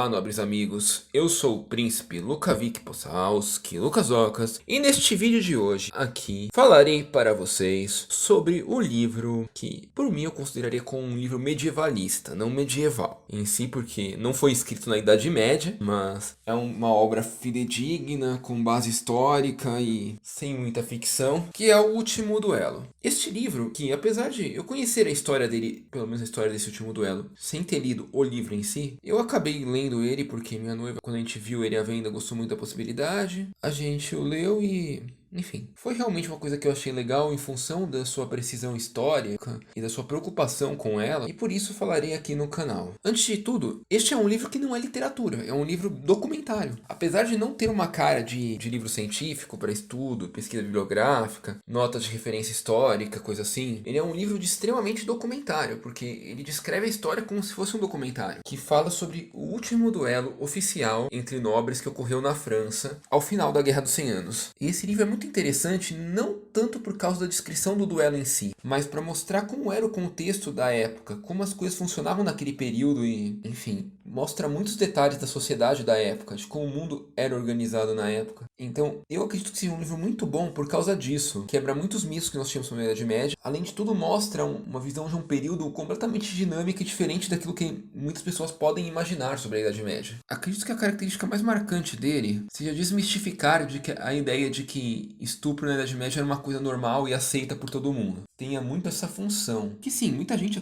Olá, nobres amigos, eu sou o príncipe Lukavic Possalski, Lucas Ocas, e neste vídeo de hoje, aqui, falarei para vocês sobre o livro que, por mim, eu consideraria como um livro medievalista, não medieval, em si, porque não foi escrito na Idade Média, mas é uma obra fidedigna, com base histórica e sem muita ficção, que é O Último Duelo. Este livro, que apesar de eu conhecer a história dele, pelo menos a história desse último duelo, sem ter lido o livro em si, eu acabei lendo ele porque minha noiva, quando a gente viu ele à venda, gostou muito da possibilidade. A gente o leu e... enfim, foi realmente uma coisa que eu achei legal em função da sua precisão histórica e da sua preocupação com ela, e por isso falarei aqui no canal. Antes de tudo, este é um livro que não é literatura, é um livro documentário. Apesar de não ter uma cara de livro científico para estudo, pesquisa bibliográfica, notas de referência histórica, coisa assim, ele é um livro de extremamente documentário, porque ele descreve a história como se fosse um documentário, que fala sobre o último duelo oficial entre nobres que ocorreu na França ao final da Guerra dos 100 Anos. E esse livro é muito interessante, não tanto por causa da descrição do duelo em si, mas para mostrar como era o contexto da época, como as coisas funcionavam naquele período e, enfim, mostra muitos detalhes da sociedade da época, de como o mundo era organizado na época. Então, eu acredito que seja um livro muito bom por causa disso. Quebra muitos mitos que nós tínhamos sobre a Idade Média. Além de tudo, mostra uma visão de um período completamente dinâmico e diferente daquilo que muitas pessoas podem imaginar sobre a Idade Média. Acredito que a característica mais marcante dele seja desmistificar a ideia de que estupro na Idade Média era uma coisa normal e aceita por todo mundo. Tenha muito essa função. Que sim, muita gente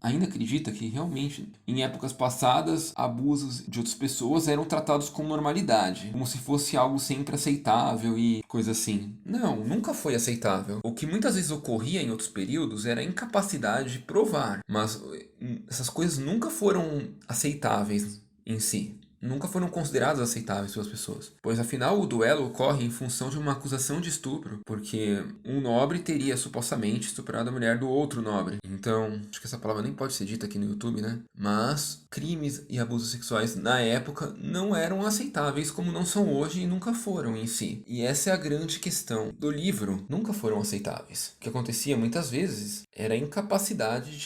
ainda acredita que realmente, em épocas passadas, abusos de outras pessoas eram tratados com normalidade, como se fosse algo sempre aceitável e coisa assim. Não, nunca foi aceitável. O que muitas vezes ocorria em outros períodos era a incapacidade de provar, mas essas coisas nunca foram aceitáveis em si. Nunca foram consideradas aceitáveis pelas pessoas, pois afinal o duelo ocorre em função de uma acusação de estupro, porque um nobre teria supostamente estuprado a mulher do outro nobre. Então, acho que essa palavra nem pode ser dita aqui no YouTube, né? Mas crimes e abusos sexuais na época não eram aceitáveis como não são hoje e nunca foram em si. E essa é a grande questão do livro, nunca foram aceitáveis. O que acontecia muitas vezes era a incapacidade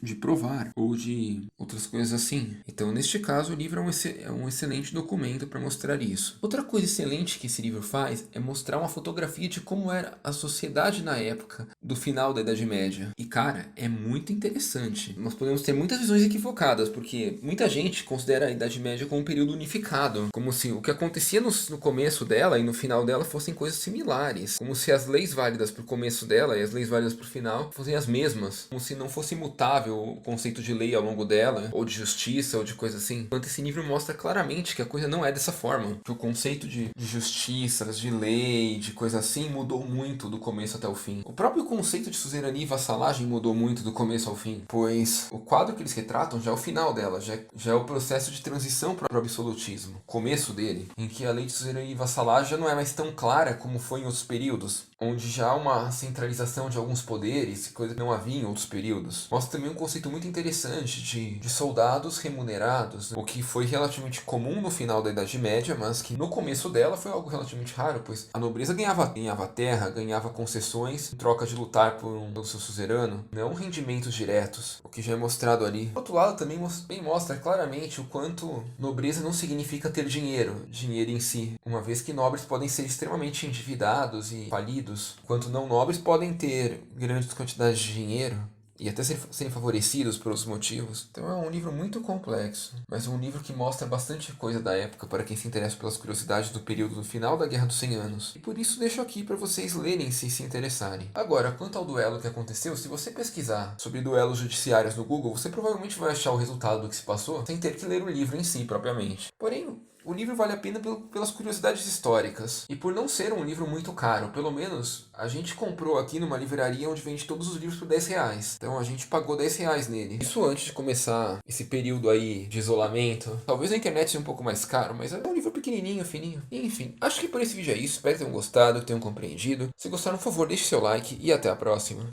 de provar ou de outras coisas assim. Então, neste caso, o livro é um excelente documento para mostrar isso. Outra coisa excelente que esse livro faz é mostrar uma fotografia de como era a sociedade na época do final da Idade Média. E cara, é muito interessante. Nós podemos ter muitas visões equivocadas, porque muita gente considera a Idade Média como um período unificado, como se o que acontecia no começo dela e no final dela fossem coisas similares, como se as leis válidas para o começo dela e as leis válidas para o final fossem as mesmas, como se não fosse imutável o conceito de lei ao longo dela, ou de justiça, ou de coisa assim. Enquanto esse livro mostra claramente que a coisa não é dessa forma, que o conceito de justiça, de lei, de coisa assim mudou muito do começo até o fim. O próprio conceito de suzerania e vassalagem mudou muito do começo ao fim, pois o quadro que eles retratam já é o final dela, já é o processo de transição para o absolutismo, começo dele, em que a lei de suzerania e vassalagem já não é mais tão clara como foi em outros períodos, onde já há uma centralização de alguns poderes, coisa que não havia em outros períodos. Mostra também um conceito muito interessante de soldados remunerados, o que foi relativamente comum no final da Idade Média, mas que no começo dela foi algo relativamente raro, pois a nobreza ganhava terra, ganhava concessões em troca de lutar pelo seu suzerano, não rendimentos diretos, o que já é mostrado ali. Por outro lado, também mostra claramente o quanto nobreza não significa ter dinheiro em si, uma vez que nobres podem ser extremamente endividados e falidos, enquanto não nobres podem ter grandes quantidades de dinheiro e até serem favorecidos por outros motivos. Então é um livro muito complexo, mas um livro que mostra bastante coisa da época para quem se interessa pelas curiosidades do período do final da Guerra dos 100 Anos. E por isso deixo aqui para vocês lerem se interessarem. Agora, quanto ao duelo que aconteceu, se você pesquisar sobre duelos judiciários no Google, você provavelmente vai achar o resultado do que se passou sem ter que ler o livro em si propriamente. Porém, o livro vale a pena pelas curiosidades históricas e por não ser um livro muito caro. Pelo menos a gente comprou aqui numa livraria onde vende todos os livros por R$ 10. Então a gente pagou R$ 10 nele. Isso antes de começar esse período aí de isolamento. Talvez a internet seja um pouco mais caro, mas é um livro pequenininho, fininho. Enfim, acho que por esse vídeo é isso. Espero que tenham gostado, que tenham compreendido. Se gostaram, por favor, deixe seu like e até a próxima.